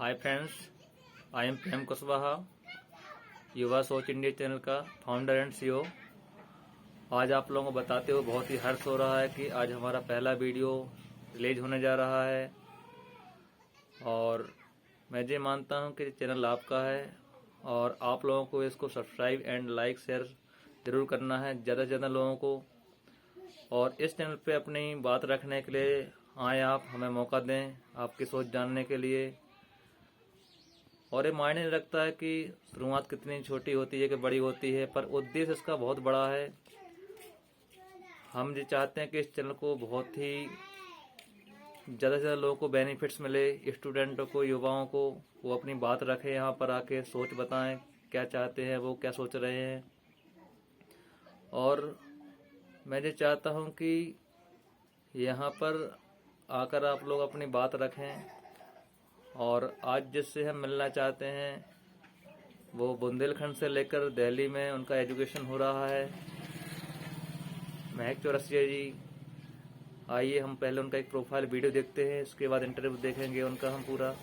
Hi friends, I am प्रेम कुशवाहा, युवा सोच India channel का फाउंडर एंड सीईओ। आज आप लोगों को बताते हुए बहुत ही हर्ष हो रहा है कि आज हमारा पहला वीडियो रिलीज होने जा रहा है और मैं ये मानता हूं कि चैनल आपका है और आप लोगों को इसको सब्सक्राइब एंड लाइक शेयर जरूर करना है ज़्यादा से ज़्यादा लोगों को। और इस चैनल पे अपनी बात रखने के लिए आए आप, हमें मौका दें आपकी सोच जानने के लिए। और ये मायने नहीं रखता है कि शुरुआत कितनी छोटी होती है कि बड़ी होती है, पर उद्देश्य इसका बहुत बड़ा है। हम ये चाहते हैं कि इस चैनल को बहुत ही ज़्यादा से ज़्यादा लोगों को बेनिफिट्स मिले, स्टूडेंटों को, युवाओं को। वो अपनी बात रखें, यहाँ पर आके सोच बताएं क्या चाहते हैं, वो क्या सोच रहे हैं। और मैं ये चाहता हूँ कि यहाँ पर आकर आप लोग अपनी बात रखें। और आज जिससे हम मिलना चाहते हैं वो बुंदेलखंड से लेकर दिल्ली में उनका एजुकेशन हो रहा है, महक चौरसिया जी। आइए हम पहले उनका एक प्रोफाइल वीडियो देखते हैं, उसके बाद इंटरव्यू देखेंगे उनका हम पूरा।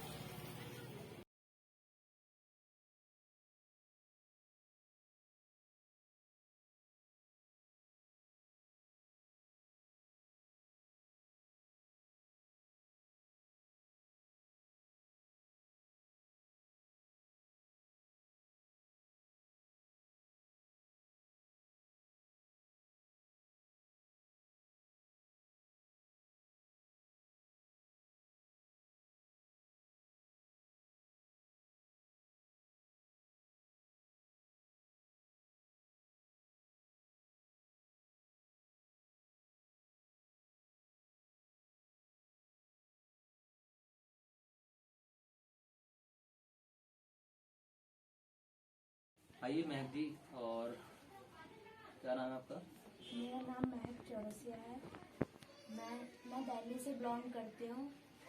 आइए महक जी, और क्या नाम है आपका? मेरा नाम महक चौरसिया है। मैं दिल्ली से बिलोंग करती हूँ।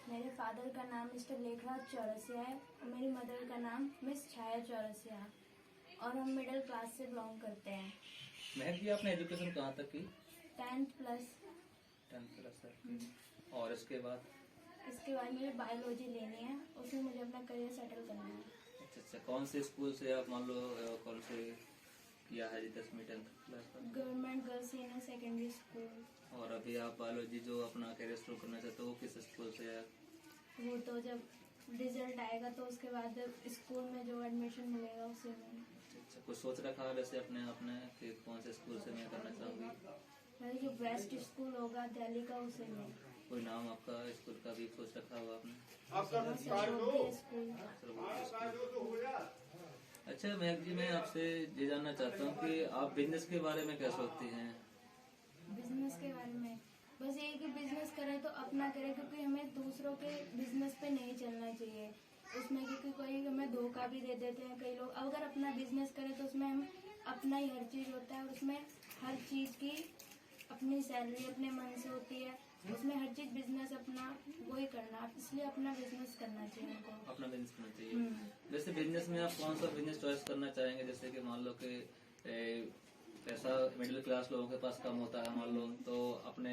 मेरे फादर का नाम मिस्टर लेखराज चौरसिया है और मेरी मदर का नाम मिस छाया चौरसिया है और हम मिडिल क्लास से बिलोंग करते हैं। महक जी, आपने एजुकेशन कहाँ तक की? 10th plus. 10th plus. और इसके बाद मुझे बायोलॉजी लेनी है, उसमें मुझे अपना करियर सेटल करना है। अच्छा, कौन से स्कूल से आप मान लो कौन से किया है 10वीं 10th क्लास का? Government girls senior secondary school. और अभी आप बायोलॉजी जो अपना करियर शुरू करना चाहते हो वो किस स्कूल से है? वो तो जब रिजल्ट आएगा तो उसके बाद स्कूल में जो एडमिशन मिलेगा उसी में। अच्छा, कुछ सोच रखा है वैसे अपने आपने कि कौन से स्कूल से मैं करना चाहूँगी? मैं जो बेस्ट स्कूल होगा दिल्ली का उसे में। कोई नाम आपका स्कूल का भी सोच रखा हुआ आपने? स्कूल। अच्छा महक जी, मैं आपसे ये जानना चाहता हूँ कि आप बिजनेस के बारे में क्या सोचती हैं? बिजनेस के बारे में बस यही कि बिजनेस करें तो अपना करें, क्योंकि हमें दूसरों के बिजनेस पे नहीं चलना चाहिए उसमें, क्योंकि कोई हमें धोखा भी दे देते हैं कई लोग। अगर अपना बिजनेस करें तो उसमें हम अपना ही हर चीज़ होता है और उसमें हर चीज़ की अपनी सैलरी अपने मन से होती है, उसमें हर चीज़ बिजनेस अपना वही करना, इसलिए अपना बिजनेस करना चाहिए हमको। अपना बिजनेस करना चाहिए। वैसे बिजनेस में आप कौन सा बिजनेस चॉइस करना चाहेंगे? जैसे कि मान लो कि पैसा मिडिल क्लास लोगों के पास कम होता है मान लो, तो अपने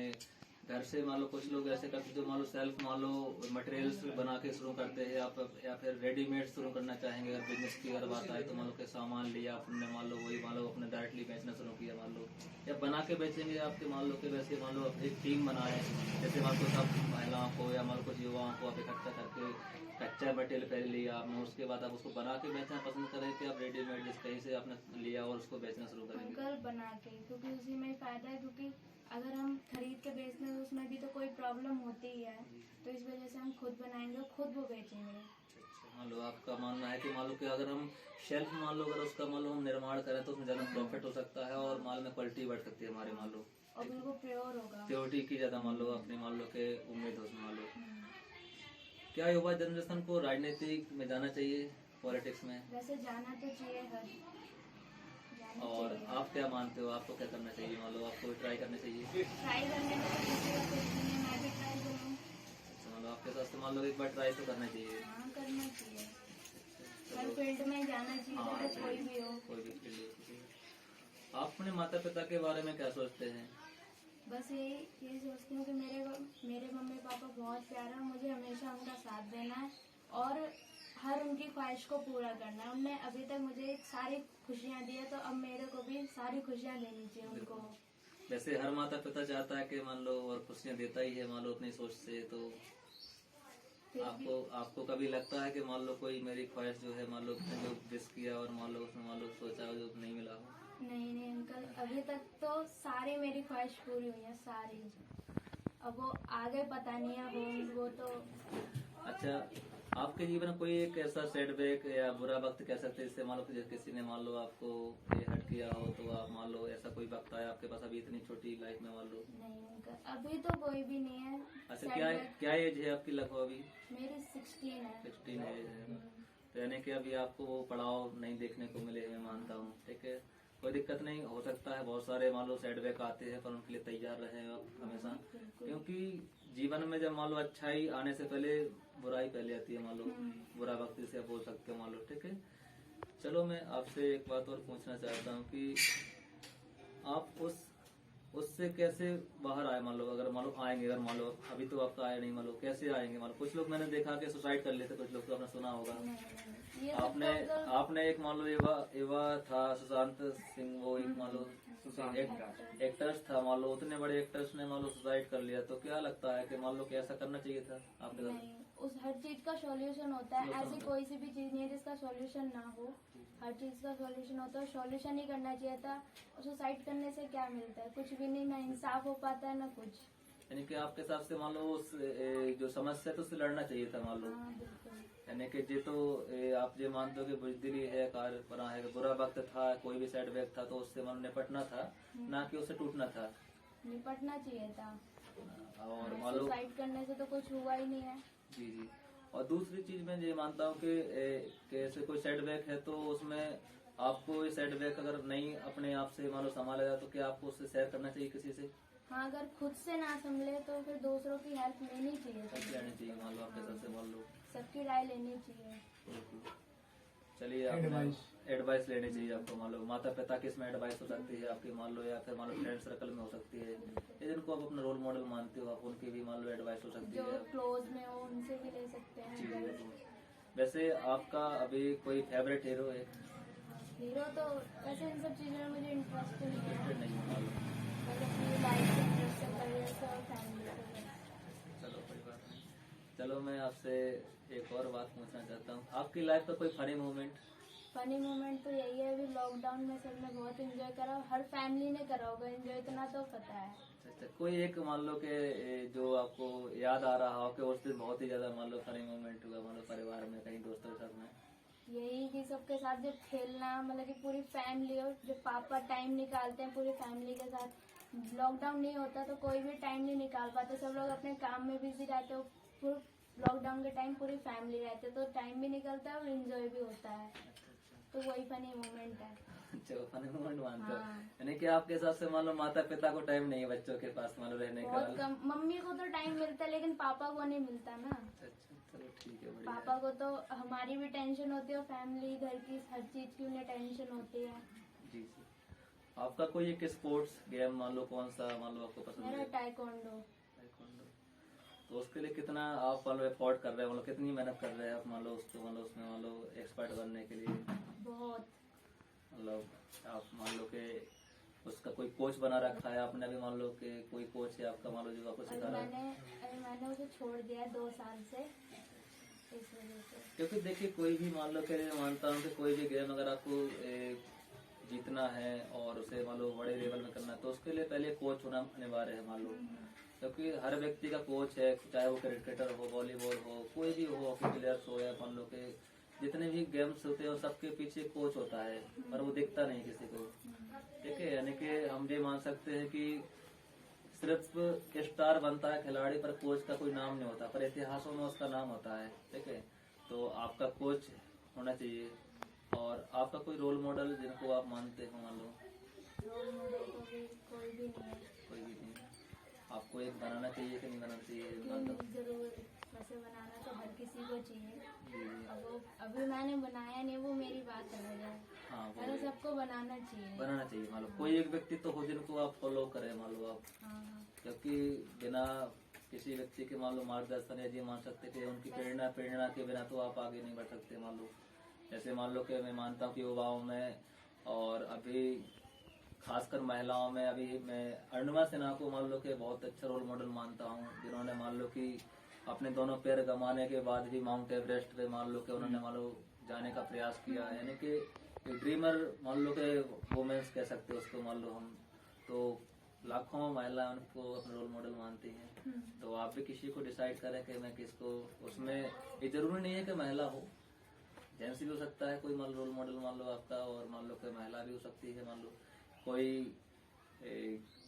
घर से मान लो कुछ लोग ऐसे करते जो मान लो सेल्फ मान लो मटेरियल्स बना के शुरू करते हैं, या फिर रेडीमेड शुरू करना चाहेंगे। अगर बिजनेस की अगर बात आए तो मान लो के सामान लिया आपने, मान लो वही मान लो अपने डायरेक्टली बेचना शुरू किया मान लो, या बना के बेचेंगे आपके मान लो के वैसे मान लो एक टीम बनाए, जैसे मान लो सब महिलाओं को या मान लो कुछ युवाओं को आप इकट्ठा करके कच्चा मटेरियल पहले लिया आपने, उसके बाद आप उसको बना के बेचना पसंद करें कि आप रेडीमेड जिस कहीं से आपने लिया और उसको बेचना शुरू करेंगे? अंकल बना के, क्योंकि उसी में फायदा है, क्योंकि अगर हम खरीद के बेचने तो उसमें भी तो कोई प्रॉब्लम होती ही है, तो इस वजह से हम खुद बनाएंगे, खुद वो बेचेंगे। मान लो आपका मानना है कि मान लो कि अगर हम शेल्फ मान लो अगर उसका मान लो हम निर्माण करें तो उसमें ज्यादा प्रॉफिट हो सकता है और माल में क्वालिटी बढ़ सकती है हमारे मान लो, और बिल्कुल प्योर होगा, प्योरिटी की ज्यादा मान लो अपनी मान लो के उम्मीद हो उसमें मान लो। क्या युवा जनरेशन को राजनीतिक में जाना चाहिए, पॉलिटिक्स में? वैसे जाना तो चाहिए और आप क्या मानते हो, आपको क्या करना चाहिए? मान लो आपको ट्राई करना चाहिए। ट्राई करने में तो किसी का कुछ नहीं है, मैं भी ट्राई करूँ। अच्छा, मान लो आपके साथ तो मान लो एक बार ट्राई तो करना चाहिए। हाँ, करना चाहिए, हर फील्ड में जाना चाहिए, तो कोई भी हो, कोई भी फील्ड। आप अपने माता पिता के बारे में क्या सोचते हैं? बस यही सोचती हूँ कि मेरे मम्मी पापा बहुत प्यारा है, मुझे हमेशा उनका साथ देना है और हर उनकी ख्वाहिश को पूरा करना है। उनने अभी तक मुझे सारी खुशियाँ दी है, तो अब मेरे को भी सारी खुशियाँ देनी चाहिए उनको। वैसे हर माता पिता चाहता है कि मान लो और खुशियाँ देता ही है मान लो अपनी सोच से, तो फिर भी आपको कभी लगता है कि मान लो कोई मेरी ख्वाहिश जो है मान लो उसने जो विश किया और मान लो उसने मान लो सोचा जो नहीं मिला हो? नहीं अंकल, अभी तक तो सारी मेरी ख्वाहिश पूरी हुई है, सारी। अब वो आगे पता नहीं है होंगी वो तो। अच्छा, आपके जीवन में कोई एक ऐसा सेटबैक या बुरा वक्त कह सकते हैं जिससे मान लो कि किसी ने मान लो आपको ये हट किया हो, तो आप मान लो ऐसा कोई वक्त आया आपके पास अभी इतनी छोटी लाइफ में मान लो? नहीं अंकल, अभी तो कोई भी नहीं है। अच्छा, क्या एज है आपकी लगभग अभी? मेरी 16 है। 16 एज है, तो यानी कि अभी आपको वो पड़ाव नहीं देखने को मिले, मैं मानता हूँ। ठीक है, कोई दिक्कत नहीं, हो सकता है बहुत सारे मान लो सेटबैक आते हैं, पर उनके लिए तैयार रहे आप हमेशा, क्योंकि जीवन में जब मान लो अच्छाई आने से पहले बुराई पहले आती है मान लो, बुरा वक्त इसे आप बोल सकते हो मान लो। ठीक है, चलो मैं आपसे एक बात और पूछना चाहता हूँ कि आप उससे कैसे बाहर आए मान लो, अगर मान लो आएंगे, अगर मान लो अभी तो आपका आया नहीं, मान लो कैसे आएंगे? मान लो कुछ लोग मैंने देखा कि सुसाइड कर लेते, कुछ लोग तो आपने सुना होगा। नहीं, ये आपने एक मान लो एवा था सुशांत सिंह, वो एक मान लो एक्टर्स था मान लो, उतने बड़े एक्टर्स ने मान लो सुसाइड कर लिया, तो क्या लगता है कि मान लो कैसा करना चाहिए था आपके साथ? नहीं, उस हर चीज का सॉल्यूशन होता है। ऐसी कोई सी भी चीज नहीं है जिसका सॉल्यूशन ना हो। हर चीज का सॉल्यूशन होता है, सॉल्यूशन ही करना चाहिए था। सुसाइड करने से क्या मिलता है? कुछ भी नहीं, ना इंसाफ हो पाता है ना कुछ। यानी कि आपके हिसाब से मान लो जो समस्या है तो उससे लड़ना चाहिए था मान लो। हाँ बिल्कुल। यानी कि जे तो आप ये मानते हो कि बुजदिली है, कार्यपरा है, बुरा वक्त था, कोई भी सेटबैक था तो उससे मान निपटना था, ना कि उससे टूटना था। निपटना चाहिए था। और मान लो सुसाइड करने से तो कुछ हुआ ही नहीं है। जी जी। और दूसरी चीज मैं ये मानता हूँ कि ऐसे कोई सेटबैक है तो उसमें आपको ये सेटबैक अगर नहीं अपने आप से मान लो संभाला जाए तो क्या आपको उससे शेयर करना चाहिए किसी से? हाँ, अगर खुद से ना संभले तो फिर दूसरों की हेल्प लेनी चाहिए। लेनी चाहिए मान लो आपके हिसाब से मान लो। सबकी राय लेनी चाहिए। चलिए, एडवाइस लेनी चाहिए आपको मान लो। माता पिता की इसमें एडवाइस हो सकती है आपकी मान लो, या फिर मान लो फ्रेंड सर्कल में हो सकती है, या जिनको आप अपना रोल मॉडल मानते हो आप उनकी भी मान लो एडवाइस हो सकती जो है। क्लोज में हो उनसे भी ले सकते हैं। जी जी। वैसे आपका अभी कोई फेवरेट हीरो है? हीरो तो वैसे इन सब चीजों में मुझे इंटरेस्ट नहीं है। नहीं मान लो। बस अपनी लाइफ से इंटरेस्ट है, करियर से और फैमिली से। चलो कोई बात नहीं। चलो मैं आपसे एक और बात पूछना चाहता हूँ, आपकी लाइफ का कोई फनी मोमेंट? फनी मोमेंट तो यही है, अभी लॉकडाउन में सबने बहुत एंजॉय करा, हर फैमिली ने करा होगा एंजॉय, इतना तो पता है। अच्छा, कोई एक मान लो कि जो आपको याद आ रहा हो कि उस दिन बहुत ही ज्यादा मान लो फनी मोमेंट हुआ मान लो परिवार में कहीं दोस्तों के साथ में? यही कि सबके साथ जब खेलना, मतलब कि पूरी फैमिली, और जब पापा टाइम निकालते हैं पूरी फैमिली के साथ। लॉकडाउन नहीं होता तो कोई भी टाइम नहीं निकाल पाते, सब लोग अपने काम में बिजी रहते हो। लॉकडाउन के टाइम पूरी फैमिली रहते तो टाइम भी निकलता है और एंजॉय भी होता है। तो वही फनी मोमेंट है। अच्छा, फनी मोमेंट मानते हो? हाँ। यानी कि आपके हिसाब से मान लो माता पिता को टाइम नहीं है बच्चों के पास मान लो रहने का? बहुत कम। मम्मी को तो टाइम मिलता है लेकिन पापा को नहीं मिलता ना। अच्छा, चलो ठीक है, बढ़िया। पापा को तो हमारी भी टेंशन होती है, फैमिली घर की हर चीज की उन्हें टेंशन होती है। जी जी। आपका कोई एक स्पोर्ट्स गेम मान लो कौन सा मान लो आपको पसंद मेरा है? टाइकोंडो। ताइक्वांडो। तो उसके लिए कितना आप मान लो एफोर्ट कर रहे हैं, मतलब कितनी मेहनत कर रहे हैं आप मान लो उसको मान लो उसमें मान लो एक्सपर्ट बनने के लिए? बहुत। मतलब आप मान लो कि उसका कोई कोच बना रखा है आपने अभी मान लो कि कोई कोच है आपका मान लो जो आपको सिखा रहा है? मैंने उसे छोड़ दिया 2 साल से, इस वजह से। क्योंकि देखिए कोई भी मान लो कि मैं मानता हूँ कि कोई भी गेम अगर आपको जीतना है और उसे मान लो बड़े लेवल में करना है तो उसके लिए पहले कोच होना अनिवार्य है मान लो, क्योंकि हर व्यक्ति का कोच है, चाहे वो क्रिकेटर हो, वॉलीबॉल हो, कोई भी हो, हॉकी प्लेयर्स हो, या मान लो के जितने भी गेम्स होते हैं सबके पीछे कोच होता है, पर वो दिखता नहीं किसी को। ठीक है, यानी कि हम ये मान सकते हैं कि सिर्फ स्टार बनता है खिलाड़ी पर कोच का कोई नाम नहीं होता, पर इतिहासों में उसका नाम होता है। ठीक है, तो आपका कोच होना चाहिए। और आपका कोई रोल मॉडल जिनको आप मानते हो मान लो? रोल मॉडल तो भी कोई भी नहीं है। कोई भी नहीं। आपको एक बनाना चाहिए कि नहीं बनाना चाहिए? क्यों नहीं, जरूर। वैसे बनाना तो हर किसी को चाहिए। जी। अब वो अभी मैंने बनाया नहीं, वो मेरी बात अलग है। हाँ, अरे सबको बनाना चाहिए। बनाना चाहिए मान लो। कोई एक व्यक्ति तो हो जिनको आप फॉलो करें मान लो आप, हाँ हाँ। क्योंकि बिना किसी व्यक्ति के मान लो मार्गदर्शन या ये मान सकते कि उनकी प्रेरणा के बिना तो आप आगे नहीं बढ़ सकते। मान लो जैसे मान लो कि मैं मानता हूँ कि युवाओं में और अभी खासकर महिलाओं में अभी मैं अरुणिमा सिन्हा को मान लो कि बहुत अच्छा रोल मॉडल मानता हूँ, जिन्होंने मान लो कि अपने दोनों पैर गंवाने के बाद भी माउंट एवरेस्ट पे मान लो कि उन्होंने मान लो जाने का प्रयास किया। यानी कि ड्रीमर मान लो कि वुमेन्स कह सकते हैं उसको, मान लो हम तो लाखों महिलाएं उनको अपना रोल मॉडल मानती हैं। तो आप भी किसी को डिसाइड करें कि मैं किसको, उसमें ये जरूरी नहीं है कि महिला हो, जेंट्स भी हो सकता है कोई मान लो रोल मॉडल मान लो आपका, और मान लो कि महिला भी हो सकती है। मान लो कोई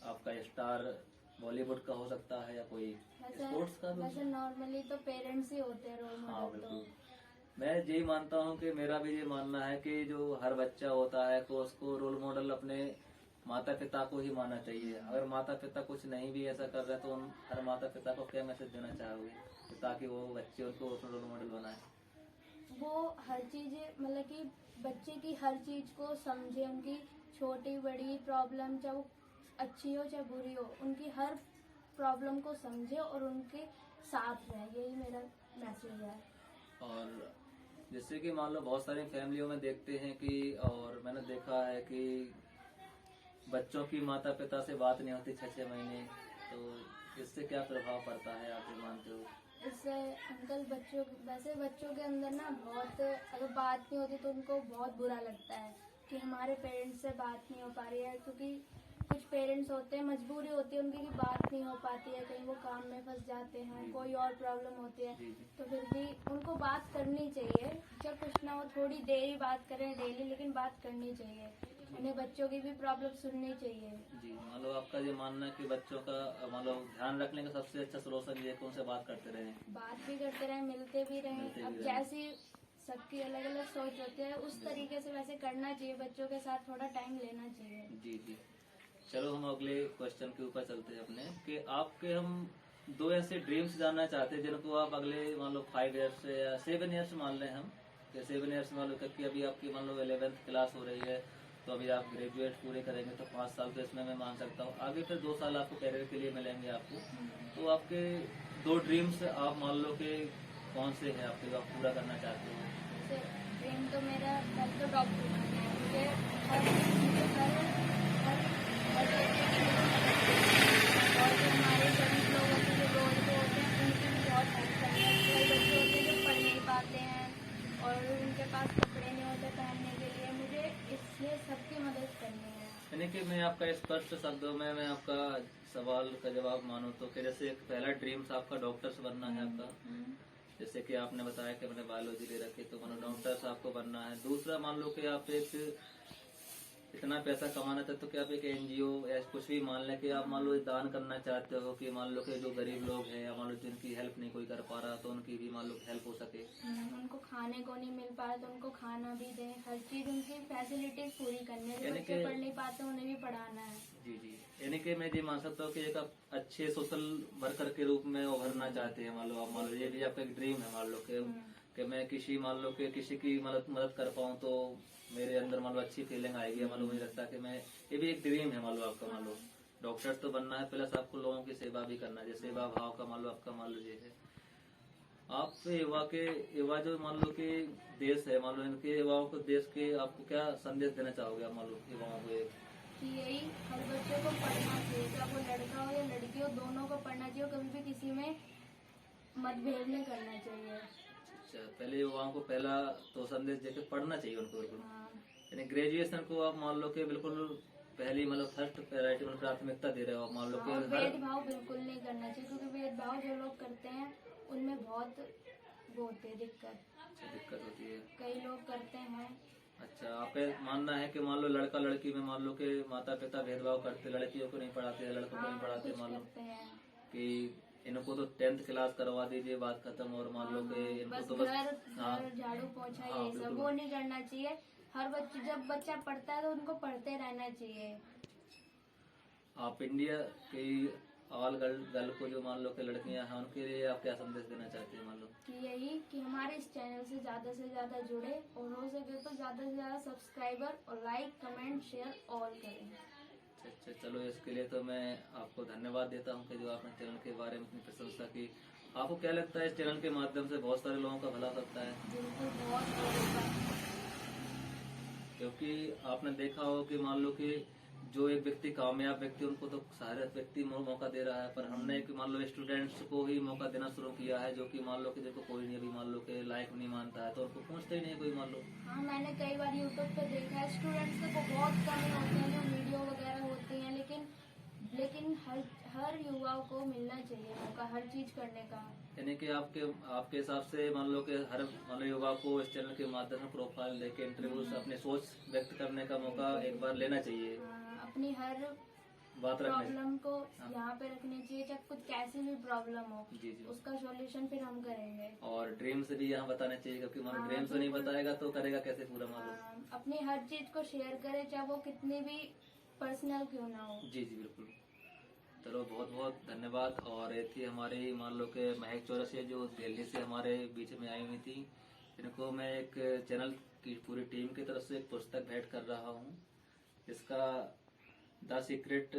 आपका स्टार बॉलीवुड का हो सकता है या कोई स्पोर्ट्स का भी। वैसे नॉर्मली तो पेरेंट्स ही होते हैं रोल हाँ मॉडल। बिल्कुल, मैं यही मानता हूँ कि मेरा भी ये मानना है कि जो हर बच्चा होता है तो उसको रोल मॉडल अपने माता पिता को ही मानना चाहिए। अगर माता पिता कुछ नहीं भी ऐसा कर रहे तो उन हर माता पिता को क्या मैसेज देना चाहोगे कि ताकि वो बच्चे उनको अपना रोल मॉडल बनाए? वो हर चीज मतलब कि बच्चे की हर चीज को समझे, उनकी छोटी बड़ी प्रॉब्लम चाहे वो अच्छी हो चाहे बुरी हो, उनकी हर प्रॉब्लम को समझे और उनके साथ रहे, यही मेरा मैसेज है। और जैसे कि मान लो बहुत सारी फैमिलियों में देखते हैं कि, और मैंने देखा है कि बच्चों की माता पिता से बात नहीं होती 6-6 महीने, तो इससे क्या प्रभाव पड़ता है आप ये मानते हो? इससे अंकल वैसे बच्चों के अंदर ना बहुत, अगर बात नहीं होती तो उनको बहुत बुरा लगता है कि हमारे पेरेंट्स से बात नहीं हो पा रही है, क्योंकि कुछ पेरेंट्स होते हैं मजबूरी होती है उनकी कि बात नहीं हो पाती है, कहीं वो काम में फंस जाते हैं, कोई और प्रॉब्लम होती है, तो फिर भी उनको बात करनी चाहिए। जब कुछ ना हो थोड़ी देर ही बात करें डेली, लेकिन बात करनी चाहिए, उन्हें बच्चों की भी प्रॉब्लम सुननी चाहिए। जी, मान लो आपका ये मानना है कि बच्चों का मान लो ध्यान रखने का सबसे अच्छा सोल्यूशन ये है कि उनसे बात करते रहें, बात भी करते रहें, मिलते भी रहें। अब जैसी सबकी अलग अलग सोच होती है उस तरीके से वैसे करना चाहिए, बच्चों के साथ थोड़ा टाइम लेना चाहिए। जी जी। चलो हम अगले क्वेश्चन के ऊपर चलते हैं अपने, कि आपके हम 2 ऐसे ड्रीम्स जानना चाहते हैं जिनको आप अगले मान लो 5 ईयर्स या 7 ईयर्स मान लें हम, कि 7 ईयर्स मान लो कि अभी आपकी मान लो 11th क्लास हो रही है, तो अभी आप ग्रेजुएट पूरे करेंगे तो 5 साल तो इसमें मैं मान सकता हूँ, आगे फिर 2 साल आपको कैरियर के लिए मिलेंगे आपको। तो आपके 2 ड्रीम्स आप मान लो कि कौन से हैं आपके जो आप पूरा करना चाहते हो? जैसे ड्रीम तो मेरा पहले तो डॉक्टर बनना है, मुझे और जो हमारे गरीब लोग होते हैं जो रोड पे होते हैं उनकी भी बहुत हेल्प करनी है। कई बच्चे होते हैं जो पढ़ नहीं पाते हैं और उनके पास कपड़े नहीं होते पहनने के लिए, मुझे इसलिए सबकी मदद करनी है। यानी कि मैं आपका स्पष्ट शब्दों में मैं आपका सवाल का जवाब मानूं तो कि जैसे एक पहला ड्रीम्स आपका डॉक्टर्स बनना है आपका, जैसे कि आपने बताया कि मैंने बायोलॉजी ले रखी, तो मतलब डॉक्टर्स आपको बनना है। दूसरा मान लो कि आप एक इतना पैसा कमाना चाहते तो क्या आप एक एनजीओ या कुछ भी मान लें कि आप मान लो दान करना चाहते हो कि मान लो कि जो गरीब लोग हैं या मान लो जिनकी हेल्प नहीं कोई कर पा रहा तो उनकी भी मान लो हेल्प हो सके। उनको खाने को नहीं मिल पा रहा तो उनको खाना भी दें, हर चीज उनकी फैसिलिटीज पूरी करनी है। जो यानी बच्चे कि- पढ़ नहीं पाते उन्हें भी पढ़ाना है। जी जी, यानी कि मैं ये मान सकता हूँ कि एक आप अच्छे सोशल वर्कर के रूप में उभरना चाहते हैं। मान लो आप मान लो ये भी आपका एक ड्रीम है, मान लो कि मैं किसी मान लो कि किसी की मदद कर पाऊँ तो मेरे अंदर मान लो अच्छी फीलिंग आएगी। मान लो मुझे लगता है कि मैं, ये भी एक ड्रीम है मान लो आपका। मान लो डॉक्टर तो बनना है, प्लस आपको लोगों की सेवा भी करना है, जैसे सेवा भाव का मान लो आपका मान लो ये है। आप युवा जो मान लो कि देश है, मान लो इनके युवाओं को देश के आपको क्या संदेश देना चाहोगे आप मान लो युवाओं को? कि यही हर बच्चे को पढ़ना चाहिए, चाहे वो लड़का हो या लड़की हो, दोनों को पढ़ना चाहिए, कभी भी किसी में मतभेद नहीं करना चाहिए। अच्छा, पहले युवाओं को पहला तो संदेश देकर पढ़ना चाहिए उनको बिल्कुल। हाँ, यानी ग्रेजुएशन को आप मान लो कि बिल्कुल पहली मतलब फर्स्ट प्रायोरिटी में प्राथमिकता दे रहे हो मान लो कि और हर भेदभाव बिल्कुल नहीं करना चाहिए, क्योंकि भेदभाव जो लोग करते हैं उनमें बहुत वो होती है दिक्कत होती है। कई लोग करते हैं। अच्छा, आपका मानना है कि मान लो लड़का लड़की में मान लो कि माता पिता भेदभाव करते, लड़कियों को नहीं पढ़ाते, लड़कों को नहीं पढ़ाते, कुछ मान लो करते हैं। कि इनको तो 10th क्लास करवा दीजिए, बात खत्म, और मान लो कि इनको बस तो घर हाँ झाड़ू पोछा हाँ, ये सब बिल्कुल। वो नहीं करना चाहिए। हर बच्चे जब बच्चा पढ़ता है तो उनको पढ़ते रहना चाहिए। आप इंडिया की ऑल गर्ल को जो मान लो कि लड़कियां हैं उनके लिए आप क्या संदेश देना चाहते हैं? मान लो कि यही कि हमारे इस चैनल से ज्यादा जुड़े और हो सके तो ज्यादा से ज्यादा सब्सक्राइबर और लाइक कमेंट शेयर ऑल करें। अच्छा, चलो इसके लिए तो मैं आपको धन्यवाद देता हूँ कि जो आपने चैनल के बारे में इतनी प्रशंसा की। आपको क्या लगता है इस चैनल के माध्यम से बहुत सारे लोगों का भला हो सकता है? बिल्कुल बहुत होगा। क्योंकि आपने देखा हो कि मान लो कि जो एक व्यक्ति कामयाब व्यक्ति उनको तो सारे व्यक्ति मौका दे रहा है, पर हमने एक मान लो स्टूडेंट्स को ही मौका देना शुरू किया है, जो कि मान लो कि देखो कोई नहीं अभी मान लो कि लायक नहीं मानता है तो उनको पूछते ही नहीं कोई मान लो। हाँ, मैंने कई बार यूट्यूब पे देखा है, स्टूडेंट्स को बहुत कम होते हैं जो वीडियो वगैरह होती हैं, लेकिन हर युवाओं को मिलना चाहिए मौका हर चीज करने का। यानी कि आपके हिसाब से मान लो कि हर मान लो युवा को इस चैनल के माध्यम से प्रोफाइल लेके इंटरव्यू से अपनी सोच व्यक्त करने का मौका एक बार लेना चाहिए, अपनी हर बात रखनी। प्रॉब्लम को यहाँ पे रखनी चाहिए, चाहे कुछ कैसी भी प्रॉब्लम हो, जी जी। उसका सॉल्यूशन फिर हम करेंगे। और ड्रीम्स भी यहाँ बताना चाहिए, क्योंकि मान लो हाँ, ड्रीम्स नहीं बिल्कुल। बताएगा तो करेगा कैसे पूरा मान लो। अपनी हर चीज को शेयर करे, चाहे वो कितनी भी पर्सनल क्यों ना हो। जी जी बिल्कुल। चलो बहुत बहुत धन्यवाद। और ये थी हमारी मान लो कि महक चौरसिया जो दिल्ली से हमारे बीच में आई हुई थी। इनको मैं एक चैनल की पूरी टीम की तरफ से एक पुस्तक भेंट कर रहा हूँ। इसका द सीक्रेट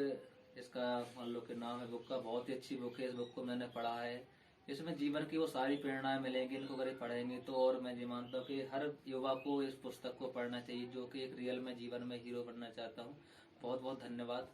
इसका मान लो कि नाम है बुक का। बहुत ही अच्छी बुक है, इस बुक को मैंने पढ़ा है। इसमें जीवन की वो सारी प्रेरणाएं मिलेंगी इनको अगर ये पढ़ेंगे तो। और मैं ये मानता हूँ कि हर युवा को इस पुस्तक को पढ़ना चाहिए, जो कि एक रियल में जीवन में हीरो बनना चाहता हूँ। बहुत बहुत धन्यवाद।